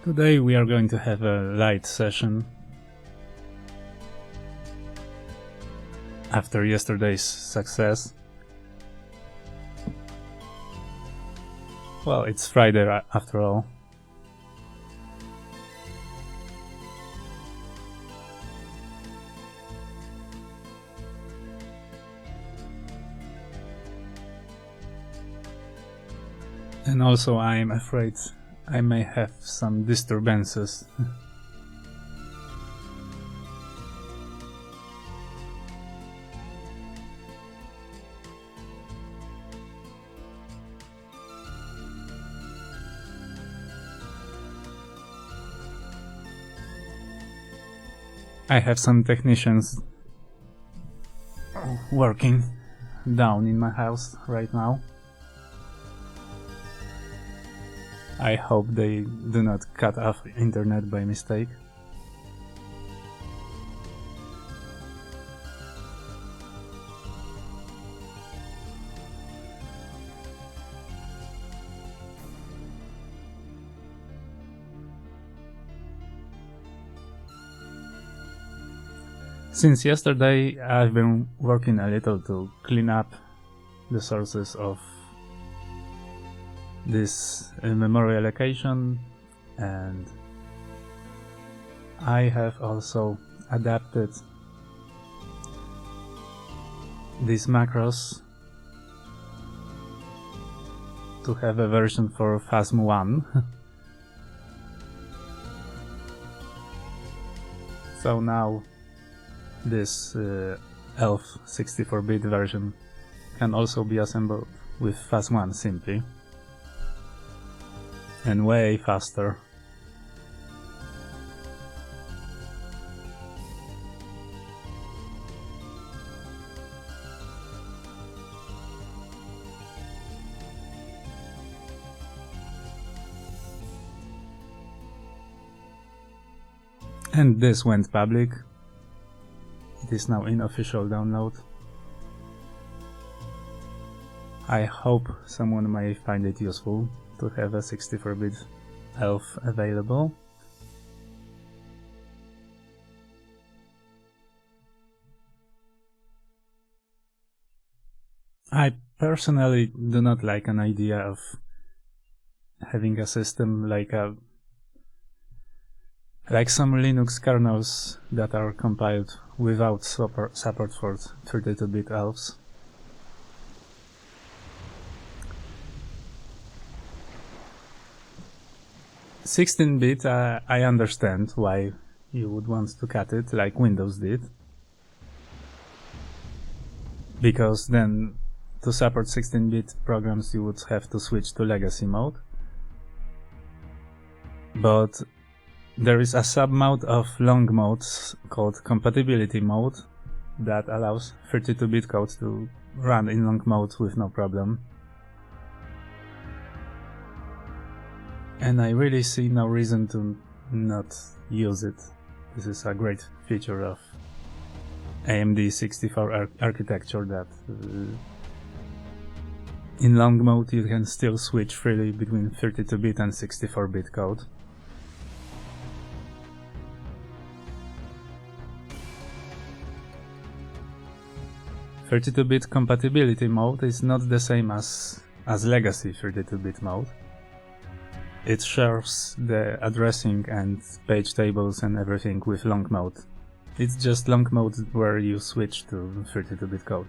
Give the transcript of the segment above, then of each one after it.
Today we are going to have a light session after yesterday's success. Well, it's Friday after all. And also I'm afraid I may have some disturbances. I have some technicians working down in my house right now. I hope they do not cut off internet by mistake. Since yesterday I've been working a little to clean up the sources of this memory allocation, and I have also adapted these macros to have a version for fasmg. So now this ELF 64-bit version can also be assembled with fasmg simply, and way faster. And this went public. It is now in official download. I hope someone may find it useful to have a 64-bit ELF available. I personally do not like an idea of having a system like some Linux kernels that are compiled without support for 32-bit ELFs. (16-bit) I understand why you would want to cut it, like Windows did, because then to support 16-bit programs you would have to switch to legacy mode. But there is a sub-mode of long modes called Compatibility mode that allows 32-bit code to run in long mode with no problem. And I really see no reason to not use it. This is a great feature of AMD 64 architecture, that in long mode you can still switch freely between 32-bit and 64-bit code. (32-bit compatibility mode is not the same as legacy 32-bit mode. It shares the addressing and page tables and everything with long mode. It's just long mode where you switch to 32-bit code.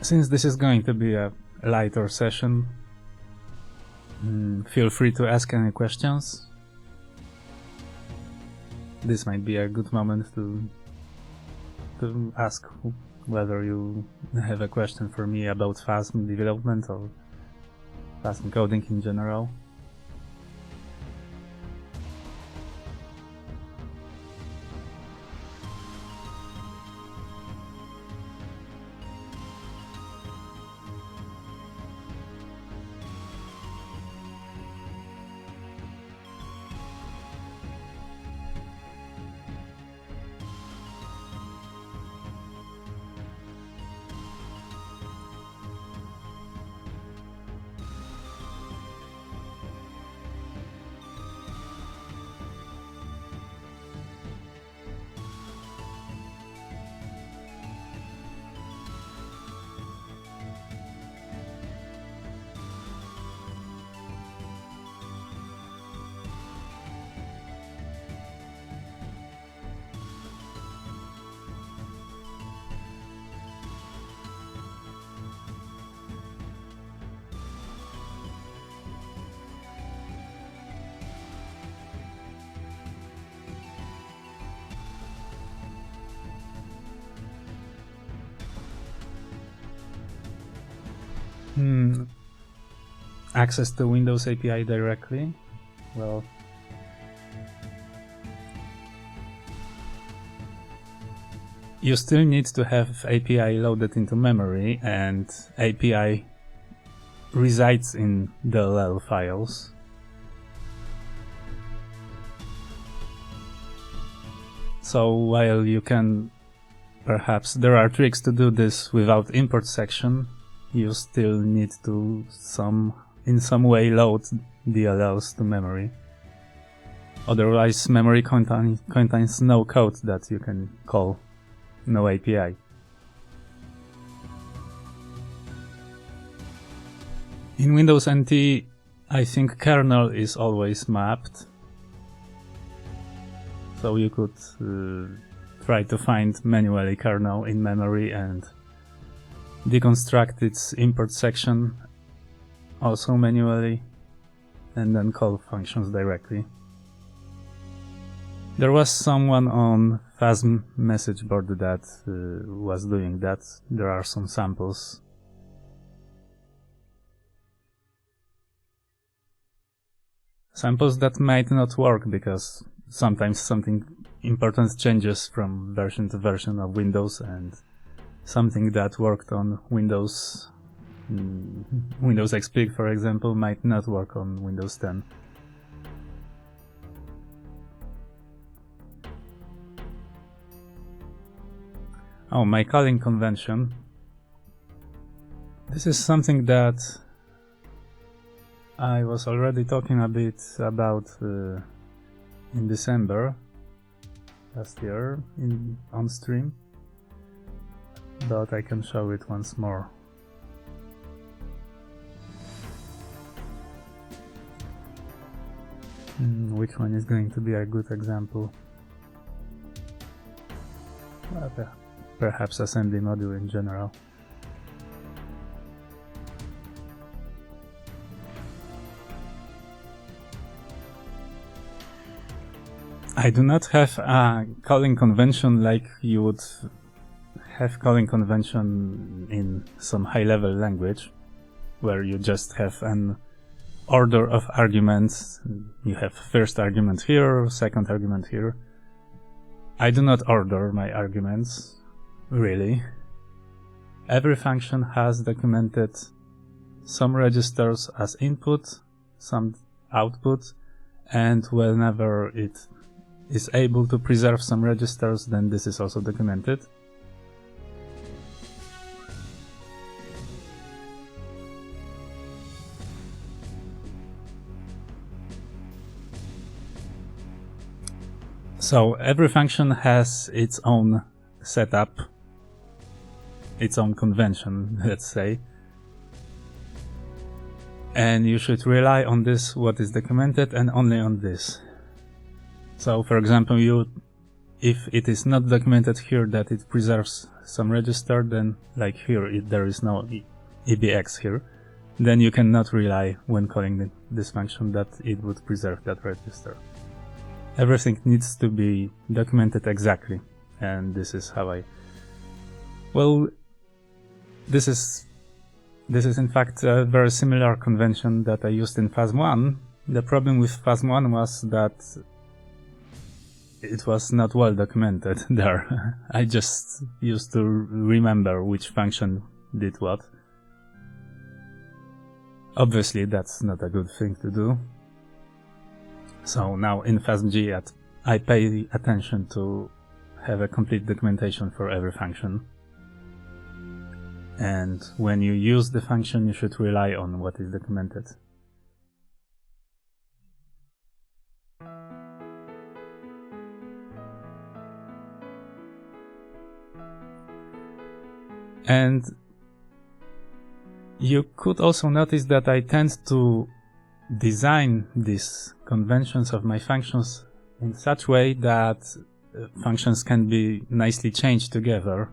Since this is going to be a lighter session, feel free to ask any questions. This might be a good moment to ask whether you have a question for me about FASM development or FASM coding in general. Access to Windows API directly. Well, you still need to have API loaded into memory, and API resides in DLL files. So while you can, perhaps there are tricks to do this without import section, you still need to in some way load DLLs to memory. Otherwise, memory contains no code that you can call, no API. In Windows NT, I think kernel is always mapped. So you could try to find manually kernel in memory and deconstruct its import section also manually, and then call functions directly. There was someone on fasm message board that was doing that. There are some samples. Samples that might not work because sometimes something important changes from version to version of Windows, and something that worked on Windows XP, for example, might not work on Windows 10. Oh, my calling convention. This is something that I was already talking a bit about in December last year on stream, but I can show it once more. Which one is going to be a good example? Perhaps assembly module in general. I do not have a calling convention like you would have calling convention in some high-level language, where you just have an order of arguments. You have first argument here, second argument here. I do not order my arguments, really. Every function has documented some registers as input, some output, and whenever it is able to preserve some registers, then this is also documented. So every function has its own setup, its own convention, let's say. And you should rely on this, what is documented, and only on this. So, for example, if it is not documented here that it preserves some register, then, like here, there is no EBX here, then you cannot rely, when calling this function, that it would preserve that register. Everything needs to be documented exactly, and this is how this is in fact a very similar convention that I used in FASM1. The problem with FASM1 was that it was not well documented there. I just used to remember which function did what. Obviously, that's not a good thing to do. So now in fasmg, I pay attention to have a complete documentation for every function. And when you use the function, you should rely on what is documented. And you could also notice that I tend to design these conventions of my functions in such a way that functions can be nicely changed together.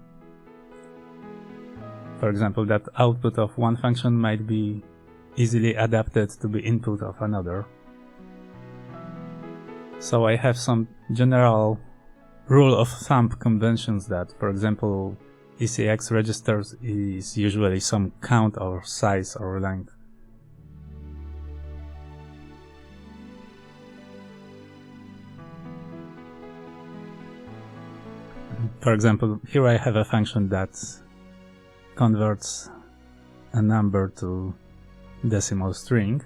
For example, that output of one function might be easily adapted to be input of another. So I have some general rule of thumb conventions that, for example, ECX registers is usually some count or size or length. For example, here I have a function that converts a number to decimal string.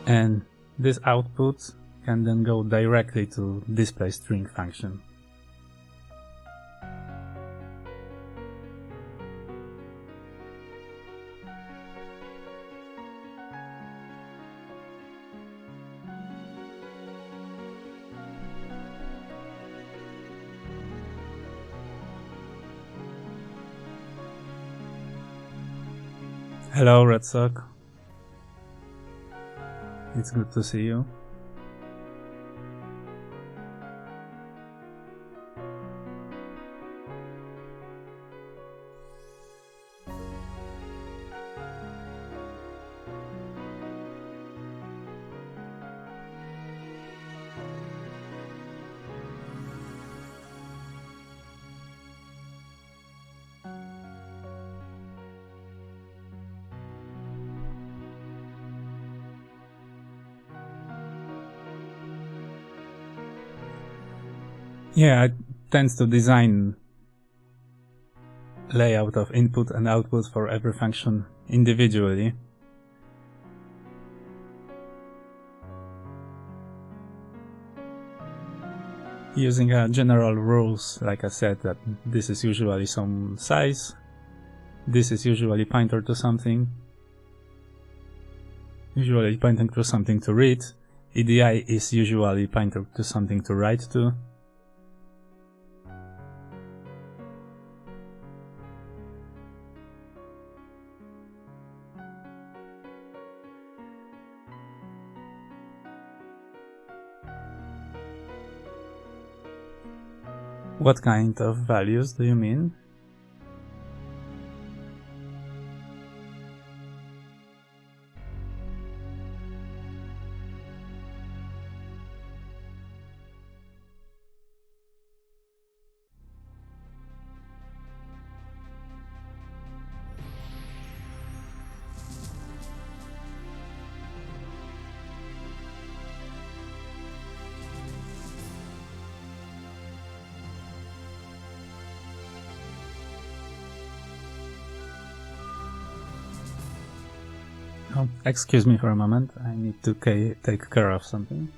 And this output can then go directly to displayString function. Hello, Red Sock. It's good to see you. Yeah, I tend to design layout of input and output for every function individually. Using general rules, like I said, that this is usually some size, this is usually pointer to something, usually pointing to something to read, EDI is usually pointer to something to write to. What kind of values do you mean? Oh, excuse me for a moment, I need to take care of something.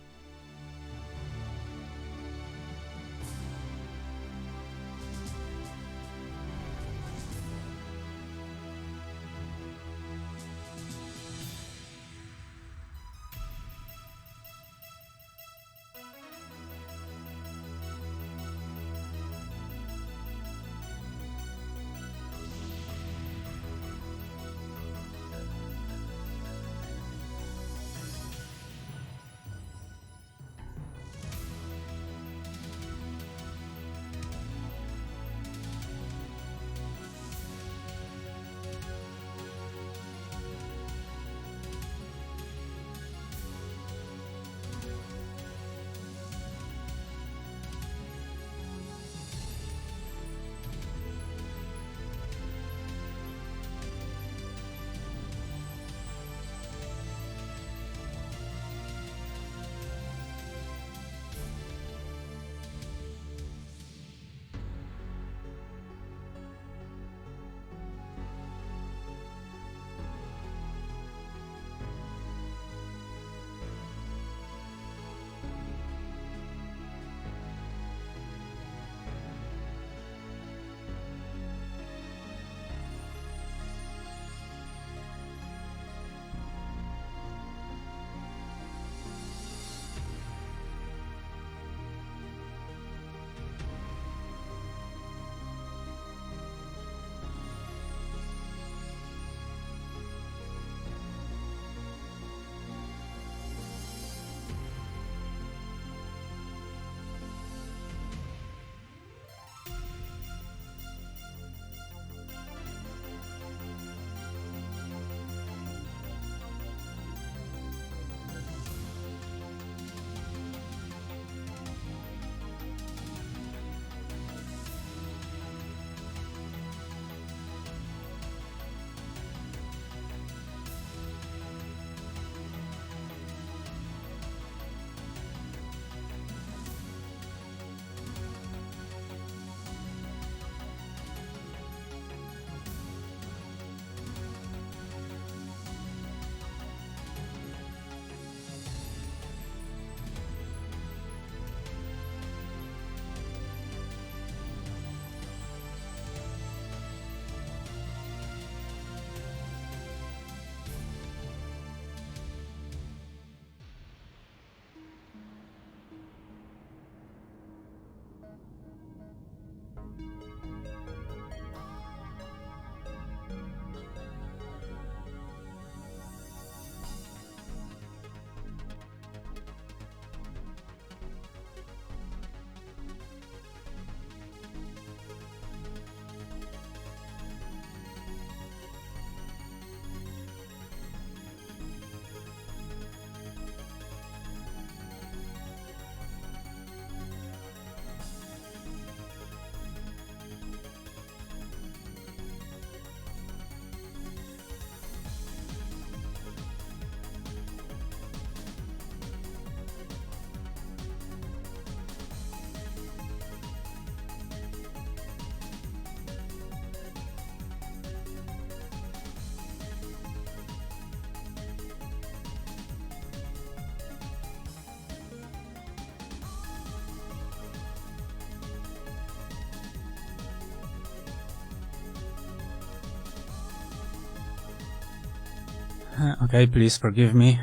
Okay, please forgive me.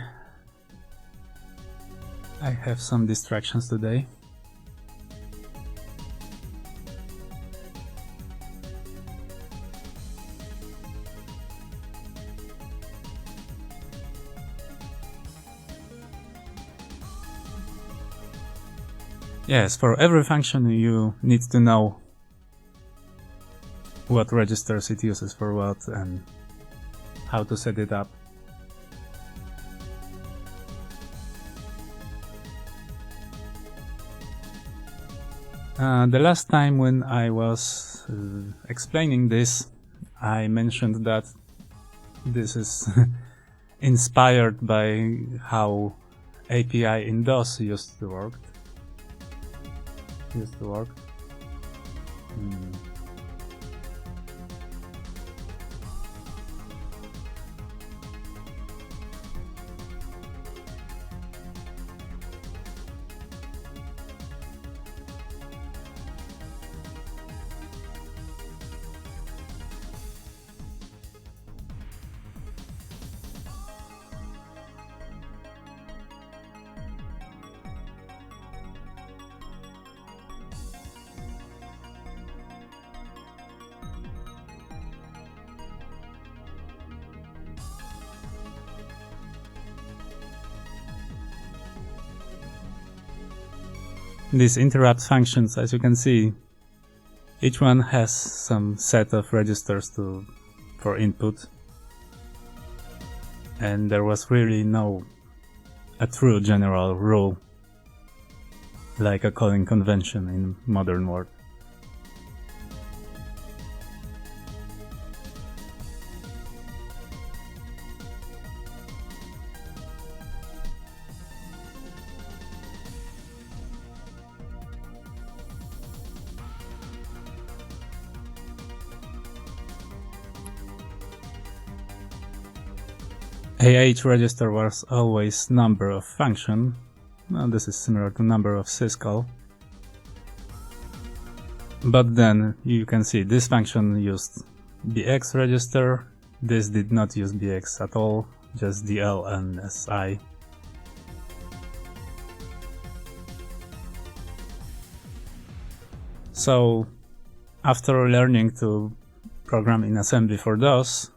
I have some distractions today. Yes, for every function you need to know what registers it uses for what and how to set it up. The last time when I was explaining this, I mentioned that this is inspired by how API in DOS used to work. These interrupt functions, as you can see, each one has some set of registers for input, and there was really a true general rule like a calling convention in modern world. AH register was always number of function. Well, this is similar to number of syscall. But then you can see this function used bx register, this did not use bx at all, just dl and si. So after learning to program in assembly for DOS,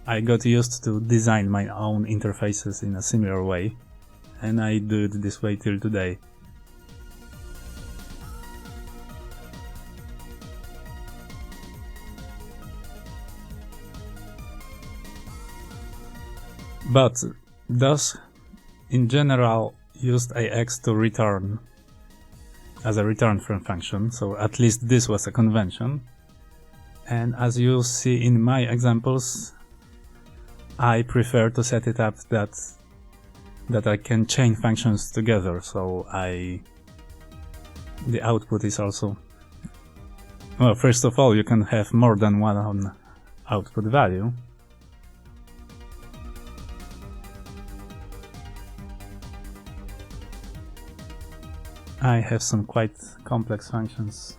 I got used to design my own interfaces in a similar way, and I do it this way till today. But DOS in general used AX to return as a return from function, so at least this was a convention. And as you see in my examples, I prefer to set it up that I can chain functions together, so the output is also, well, first of all, you can have more than one output value. I have some quite complex functions.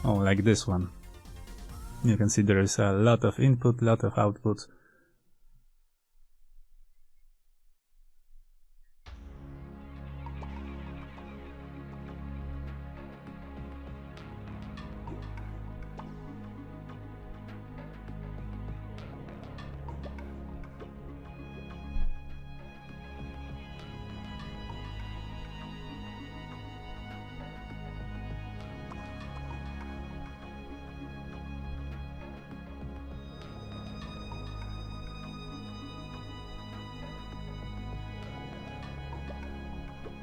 Oh, like this one. You can see there is a lot of input, lot of output.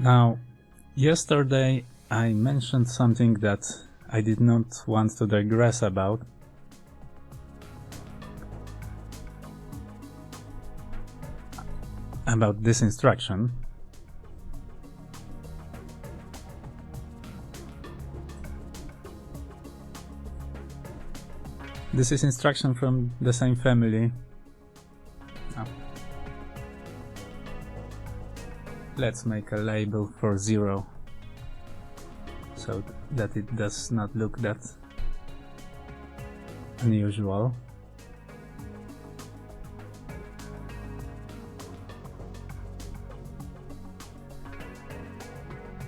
Now, yesterday I mentioned something that I did not want to digress about. About this instruction. This is instruction from the same family. Oh. Let's make a label for 0 so that it does not look that unusual.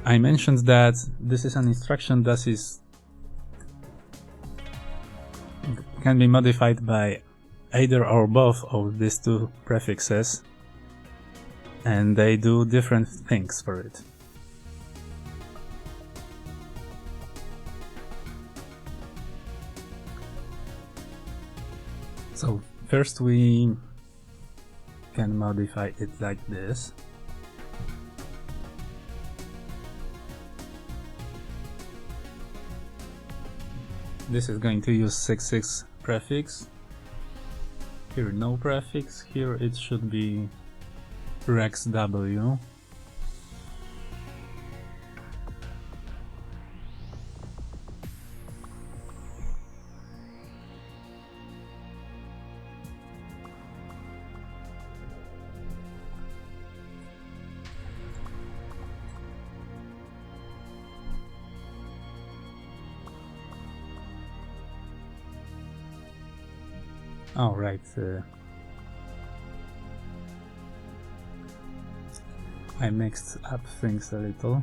I mentioned that this is an instruction that can be modified by either or both of these two prefixes, and they do different things for it. So first we can modify it like this. This is going to use 66 prefix. Here no prefix, here it should be rexw. Oh, right. I mixed up things a little.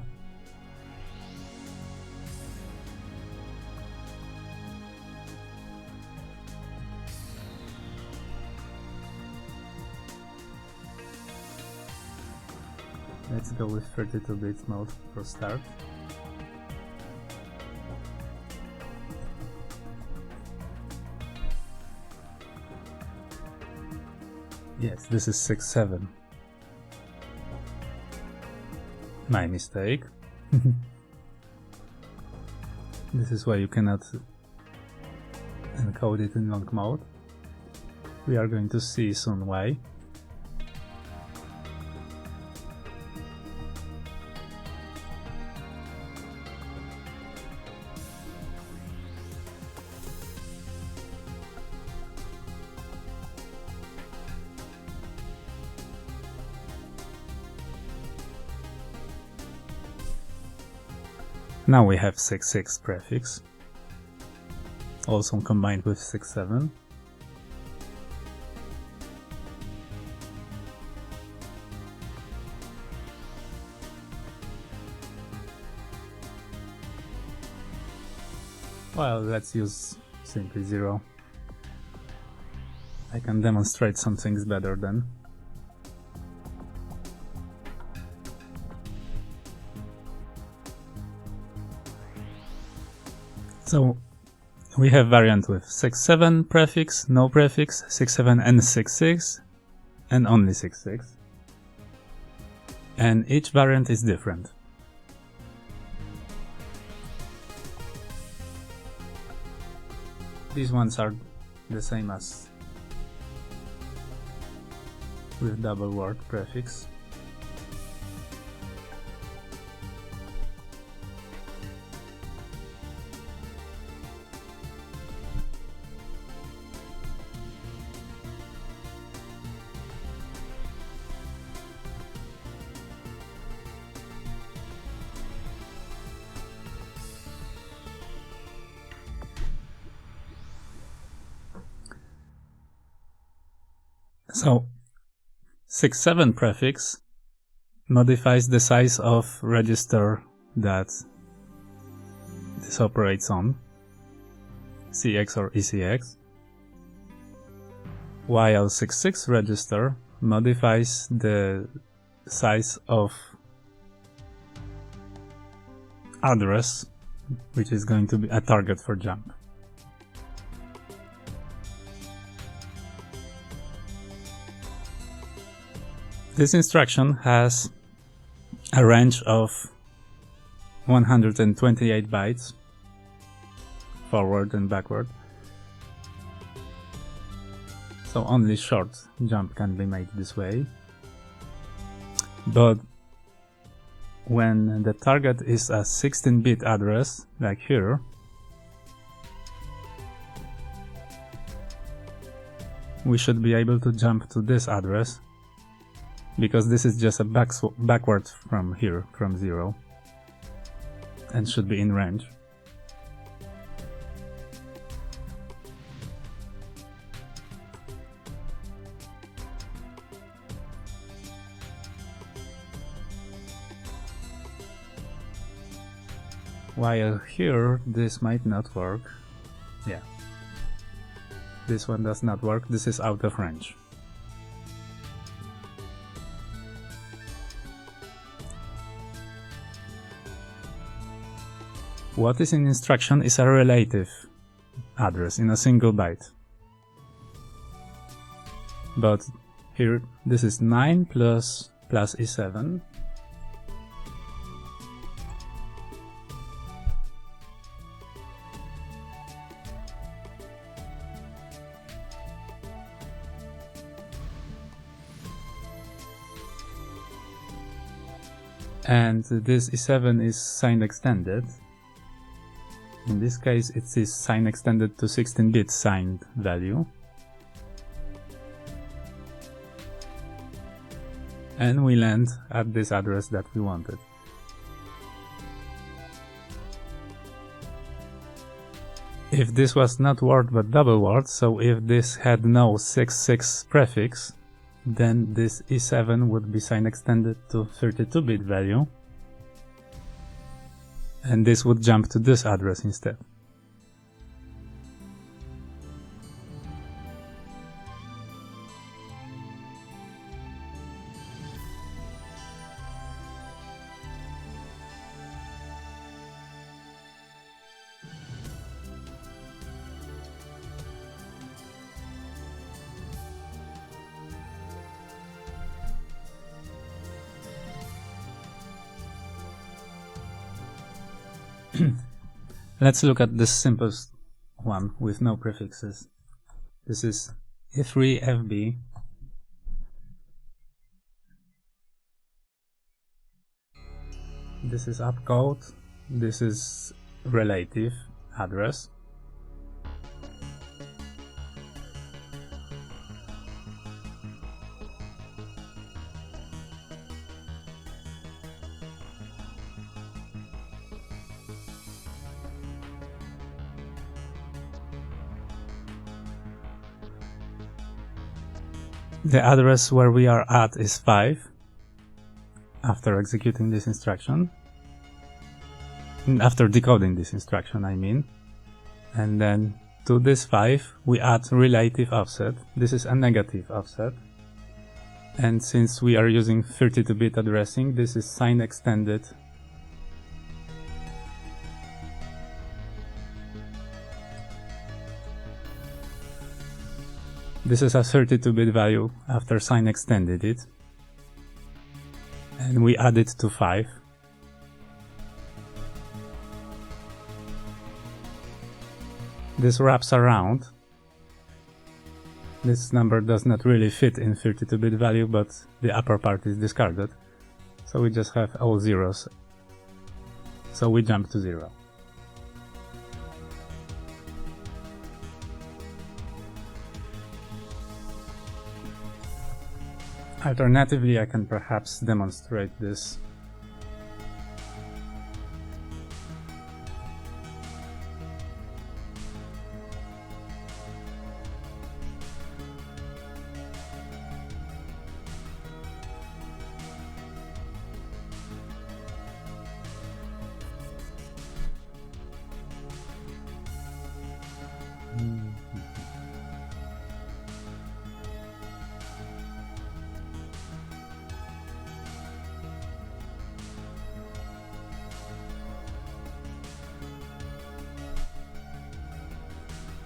Let's go with 32-bit mode for start. Yes, this is 6.7. My mistake. This is why you cannot encode it in long mode. We are going to see soon why. Now we have 6.6 prefix, also combined with 6.7. Well, let's use simply 0. I can demonstrate some things better then. So we have variant with 6.7 prefix, no prefix, 6.7 and 6.6, and only 6.6. And each variant is different. These ones are the same as with double word prefix. So 6.7 prefix modifies the size of register that this operates on, CX or ECX, while 6.6 register modifies the size of address, which is going to be a target for jump. This instruction has a range of 128 bytes, forward and backward, so only short jump can be made this way. But when the target is a 16-bit address, like here, we should be able to jump to this address, because this is just a backwards from here, from 0, and should be in range. While here, this might not work. Yeah. This one does not work, this is out of range. What is in instruction is a relative address in a single byte. But here, this is 9 plus E7. And this E7 is sign extended. In this case, it is sign extended to 16-bit signed value. And we land at this address that we wanted. If this was not word but double word, so if this had no 66 prefix, then this E7 would be sign extended to 32-bit value, and this would jump to this address instead. Let's look at the simplest one with no prefixes. This is E3FB. This is Upcode. This is relative address. The address where we are at is 5 after executing this instruction. After decoding this instruction, I mean. And then to this 5 we add relative offset. This is a negative offset. And since we are using 32-bit addressing, this is sign extended . This is a 32-bit value after sign extended it, and we add it to 5. This wraps around. This number does not really fit in 32-bit value, but the upper part is discarded, so we just have all zeros. So we jump to 0. Alternatively, I can perhaps demonstrate this.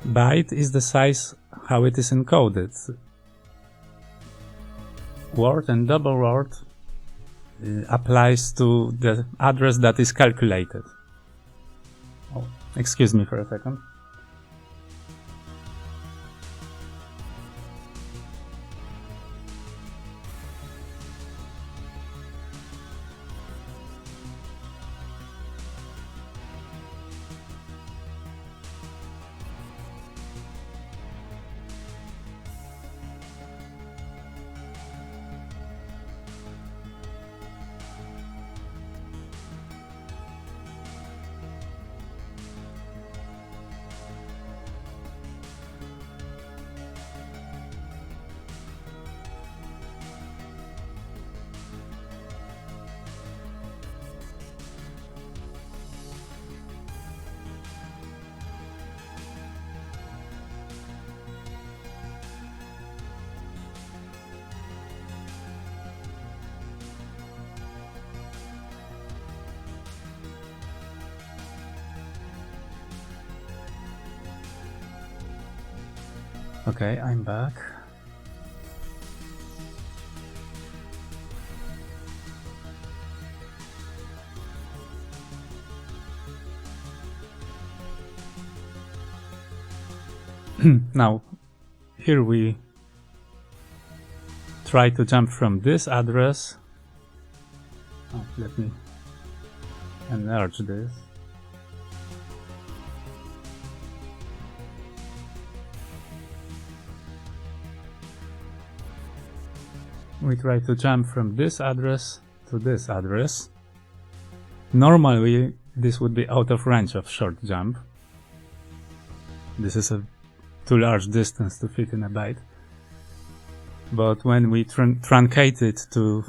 Byte is the size how it is encoded. Word and double word applies to the address that is calculated. Oh, excuse me for a second. Okay, I'm back. Now, here we try to jump from this address. Oh, let me enlarge this. We try to jump from this address to this address. Normally, this would be out of range of short jump. This is a too large distance to fit in a byte. But when we truncate it to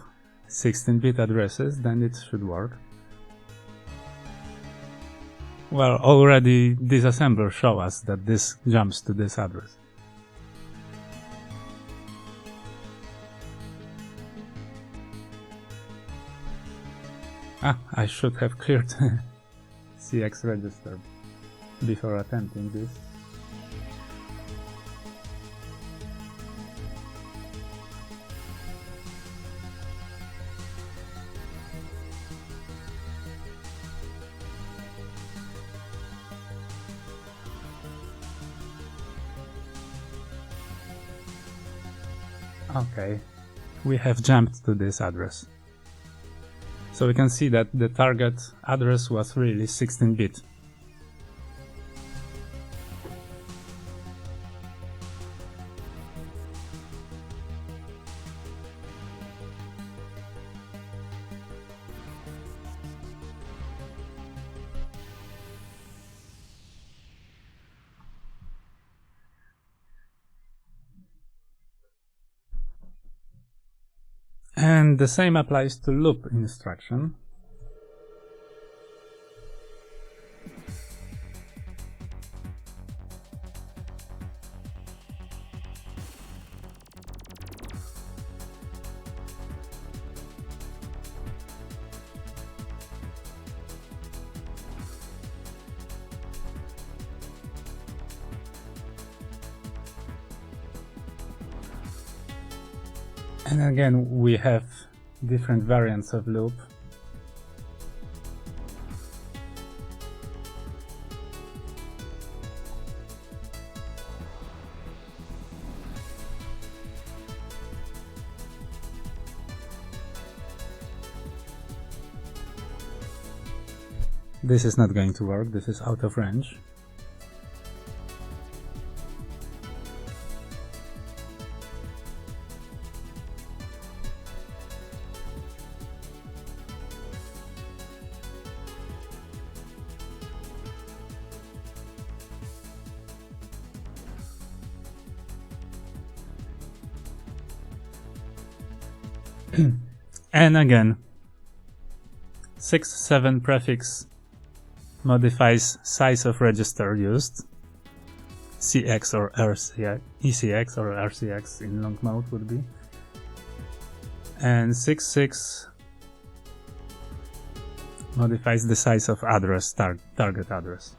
16-bit addresses, then it should work. Well, already disassembler show us that this jumps to this address. I should have cleared CX register before attempting this. Okay, we have jumped to this address. So we can see that the target address was really 16-bit. And the same applies to loop instruction. And again, we have different variants of loop. This is not going to work, this is out of range. And again, 6-7 prefix modifies size of register used. CX or RCX, ECX or RCX in long mode would be. And 6-6 modifies the size of address, target address.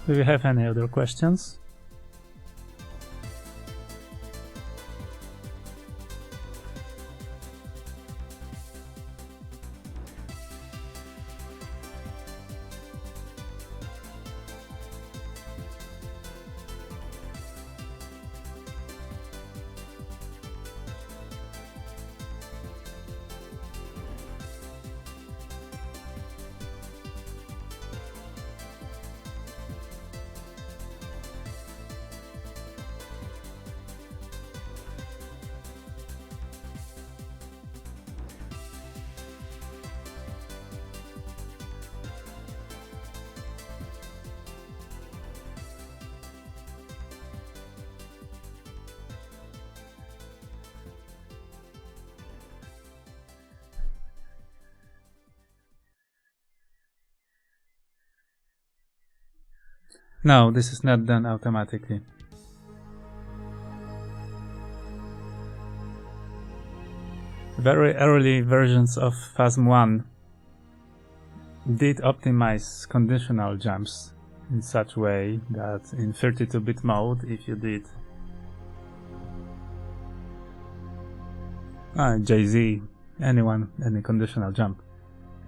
Do you have any other questions? No, this is not done automatically. Very early versions of fasmg did optimize conditional jumps in such way that in 32-bit mode, if you did JZ, any conditional jump,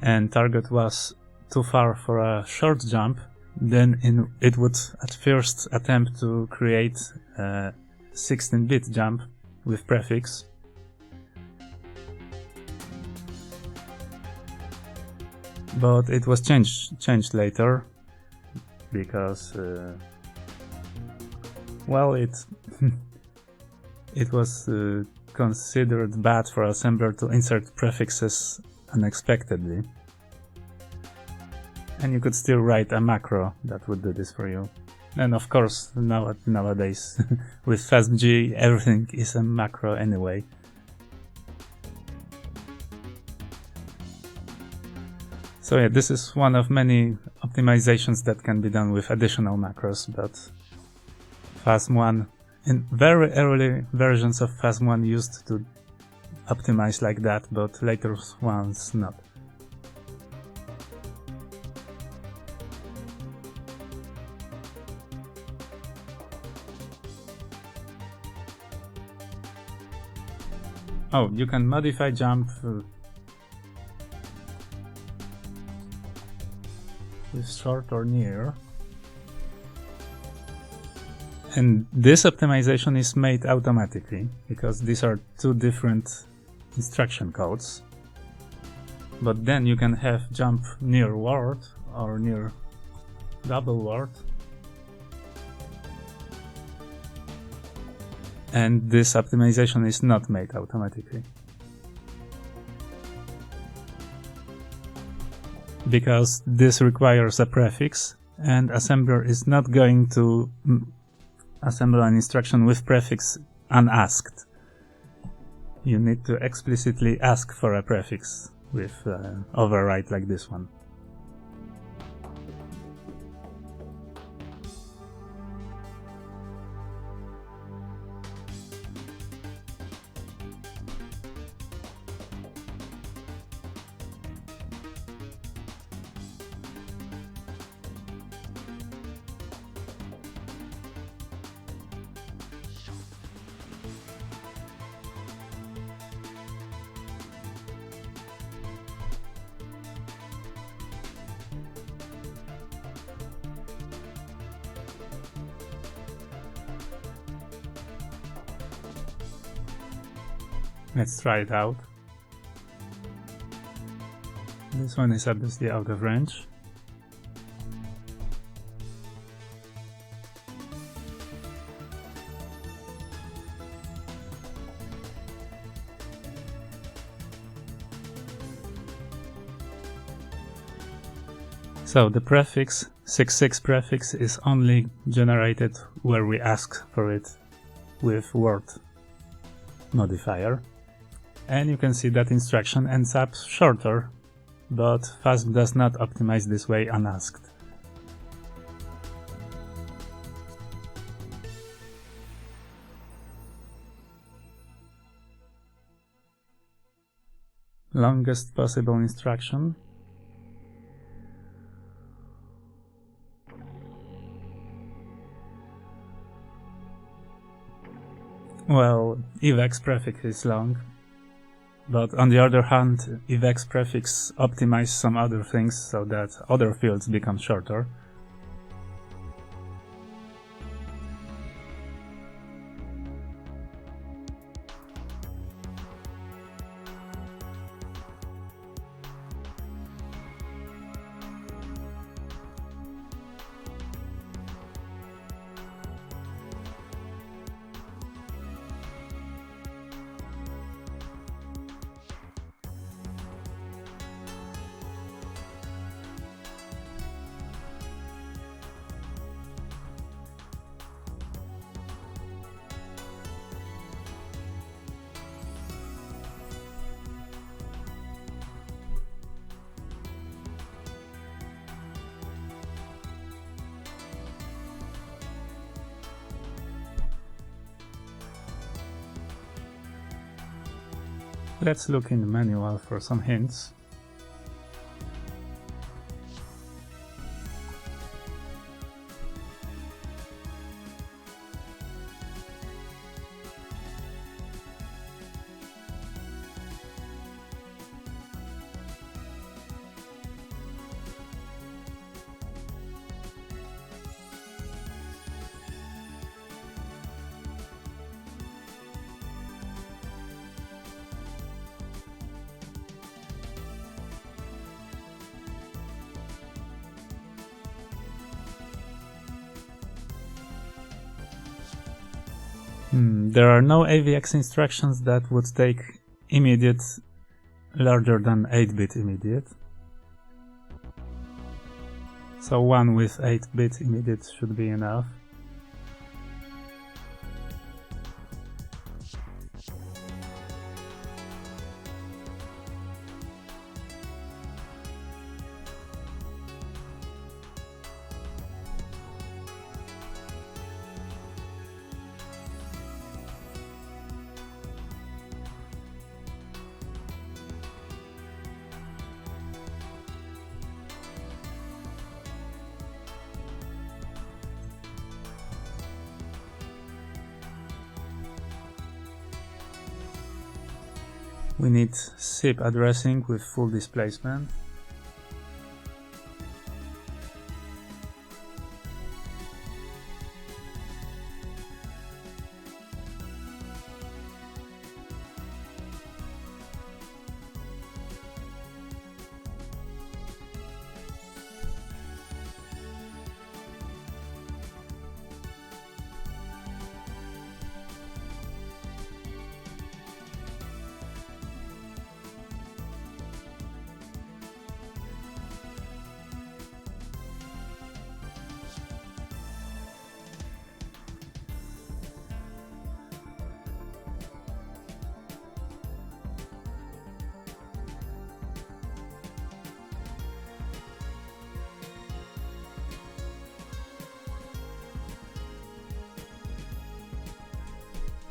and target was too far for a short jump, then it would at first attempt to create a 16-bit jump with prefix. But it was changed later because well, it was considered bad for assembler to insert prefixes unexpectedly. And you could still write a macro that would do this for you. And of course, nowadays, with fasmg, everything is a macro anyway. So yeah, this is one of many optimizations that can be done with additional macros, but fasmg, in very early versions of fasmg used to optimize like that, but later ones not. Oh, you can modify jump with short or near. And this optimization is made automatically, because these are two different instruction codes. But then you can have jump near word or near double word. And this optimization is not made automatically. Because this requires a prefix, and assembler is not going to assemble an instruction with prefix unasked. You need to explicitly ask for a prefix with override like this one. Let's try it out. This one is obviously out of range. So the prefix, 66 prefix, is only generated where we ask for it with word modifier. And you can see that instruction ends up shorter, but fasm does not optimize this way unasked. Longest possible instruction. Well, evex prefix is long, but on the other hand, evex prefix optimize some other things so that other fields become shorter. Let's look in the manual for some hints. There are no AVX instructions that would take immediate larger than 8-bit immediate. So one with 8-bit immediate should be enough. We need SIP addressing with full displacement.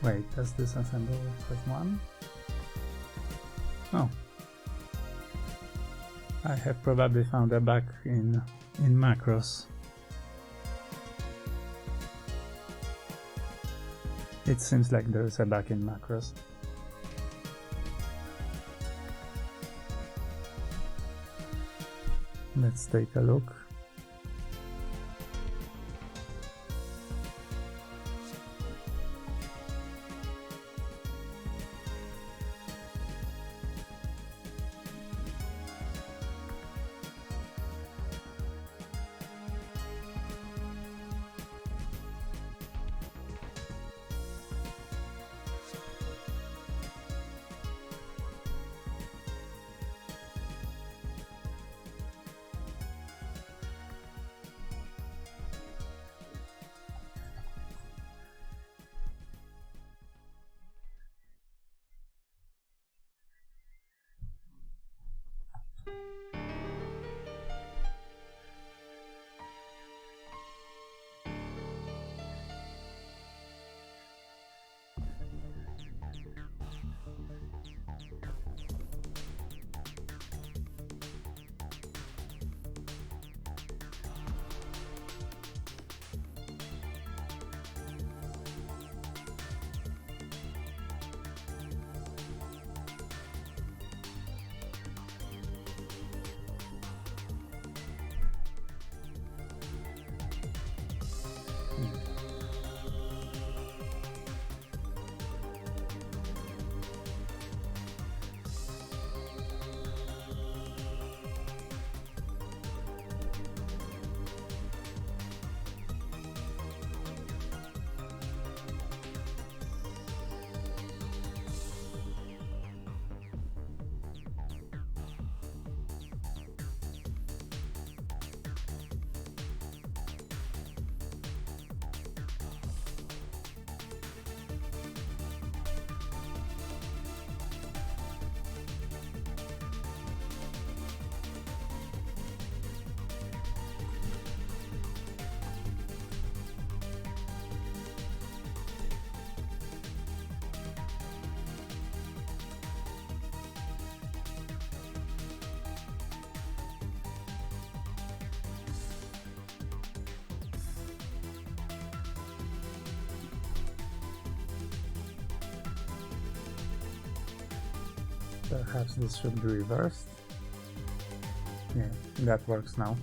Wait, does this assemble with one? Oh. I have probably found a bug in macros. It seems like there is a bug in macros. Let's take a look. Perhaps this should be reversed. Yeah, that works now.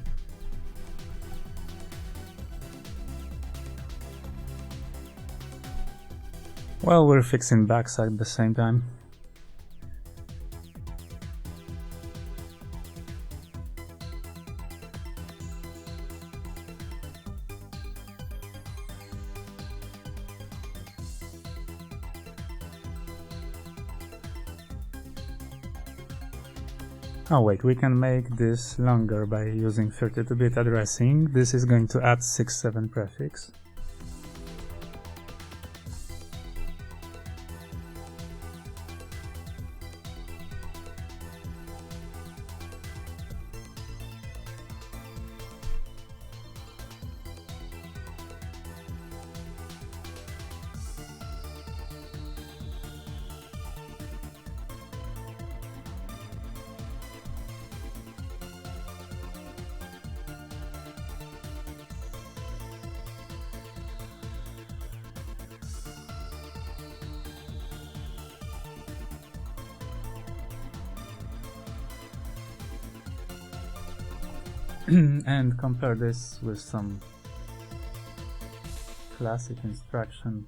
Well, we're fixing bugs at the same time. Oh wait, we can make this longer by using 32-bit addressing. This is going to add 6-7 prefix. And compare this with some classic instruction.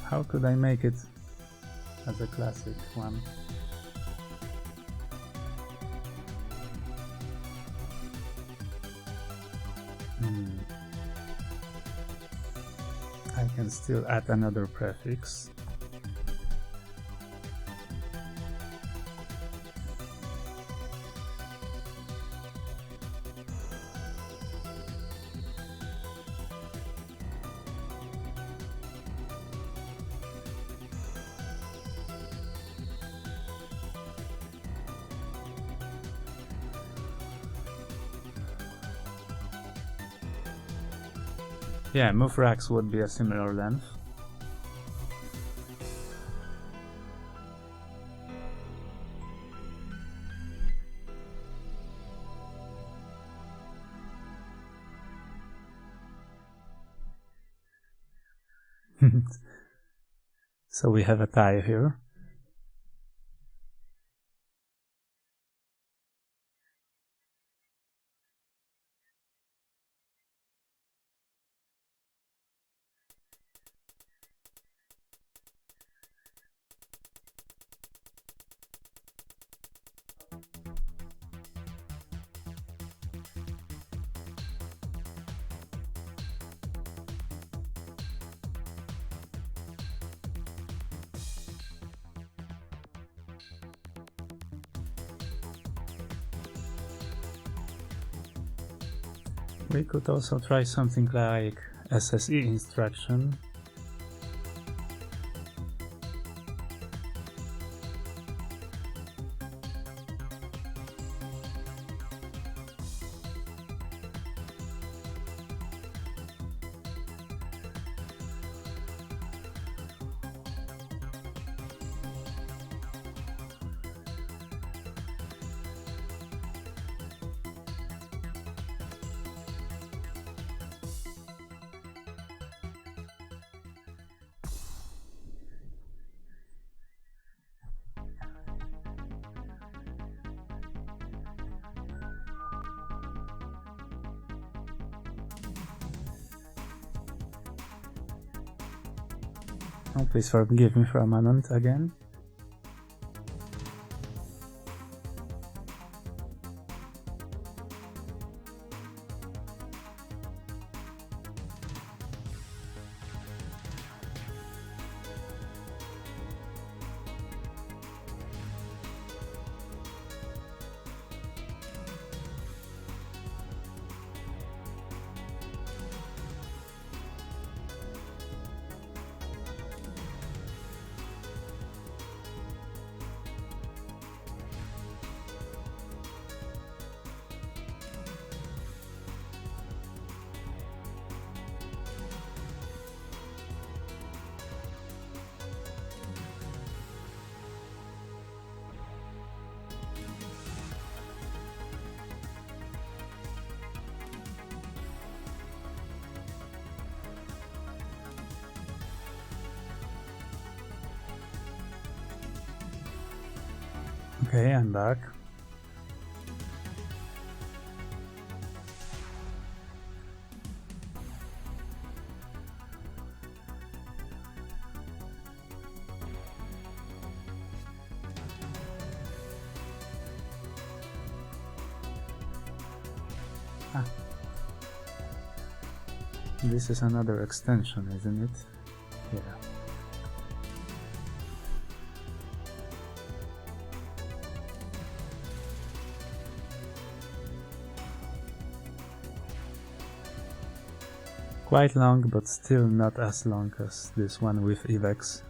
How could I make it as a classic one? I can still add another prefix. Yeah, move racks would be a similar length. So we have a tie here. We could also try something like SSE instruction. Oh, please forgive me for a moment again. Okay, I'm back. This is another extension, isn't it? Yeah. Quite long, but still not as long as this one with evex.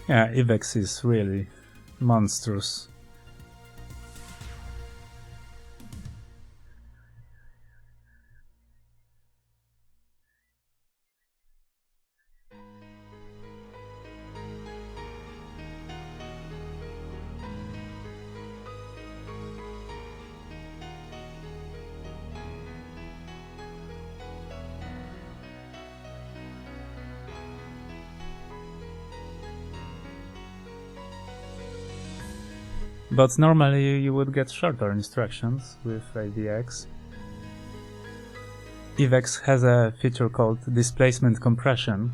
Yeah, evex is really monstrous. But normally you would get shorter instructions with AVX. evex has a feature called displacement compression.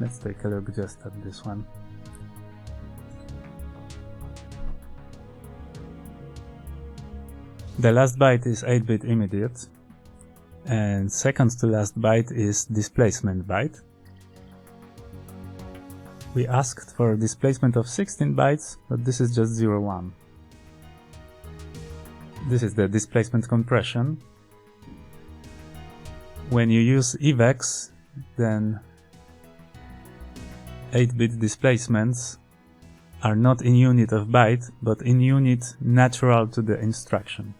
Let's take a look just at this one. The last byte is 8-bit immediate, and second to last byte is displacement byte. We asked for a displacement of 16 bytes, but this is just 0-1. This is the displacement compression. When you use evex, then 8-bit displacements are not in unit of byte, but in unit natural to the instruction.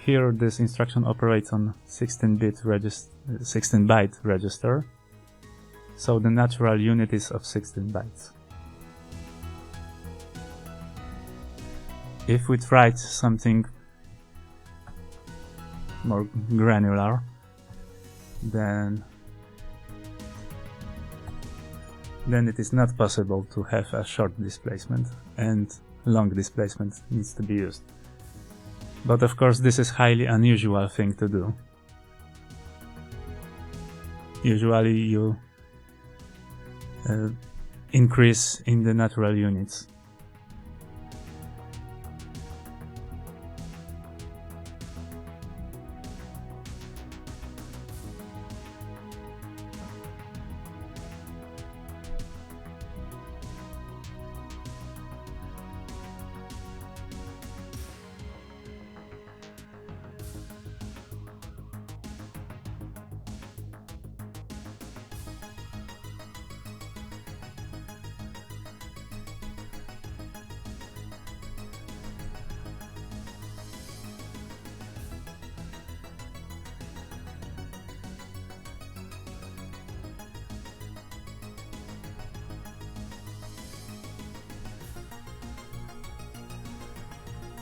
Here this instruction operates on 16-byte register, so the natural unit is of 16 bytes. If we tried something more granular, then it is not possible to have a short displacement, and long displacement needs to be used. But of course this is highly unusual thing to do. Usually you increase in the natural units.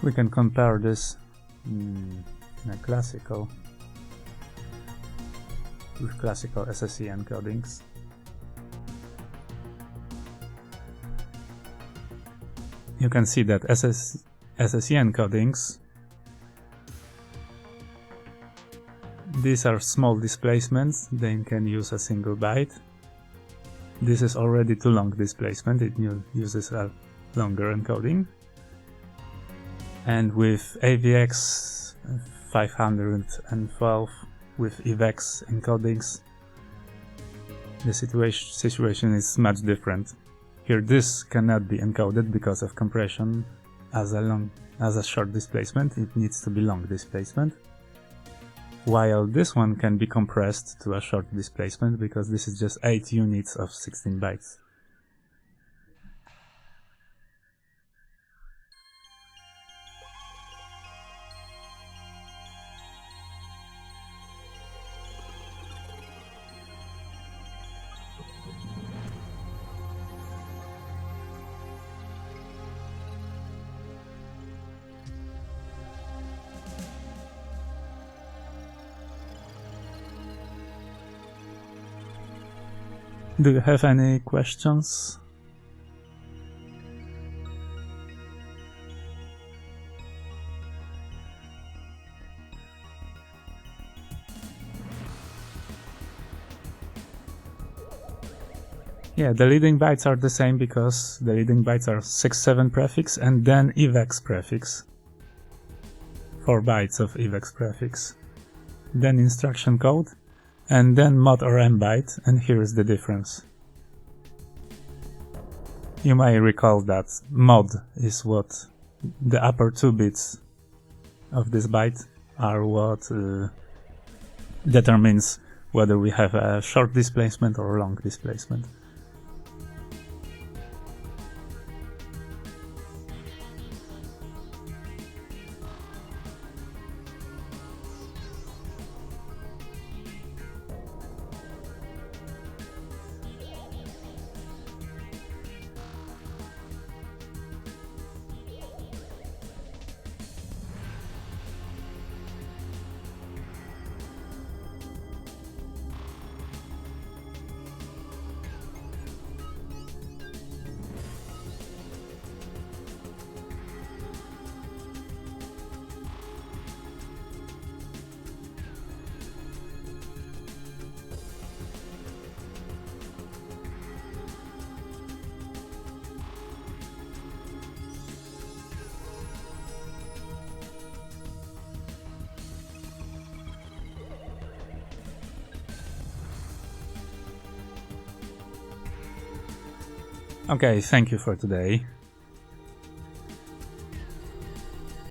We can compare this in a classical with classical SSE encodings. You can see that SSE encodings, these are small displacements, they can use a single byte. This is already too long displacement, it uses a longer encoding. And with AVX 512 with EVEX encodings, the situation is much different. Here this cannot be encoded because of compression as a short displacement, it needs to be long displacement. While this one can be compressed to a short displacement because this is just 8 units of 16 bytes. Do you have any questions? Yeah, the leading bytes are the same because the leading bytes are 67 prefix and then EVEX prefix. 4 bytes of EVEX prefix. Then instruction code, and then mod or M byte, and here is the difference. You may recall that mod is what the upper 2 bits of this byte are what determines whether we have a short displacement or long displacement. Okay, thank you for today.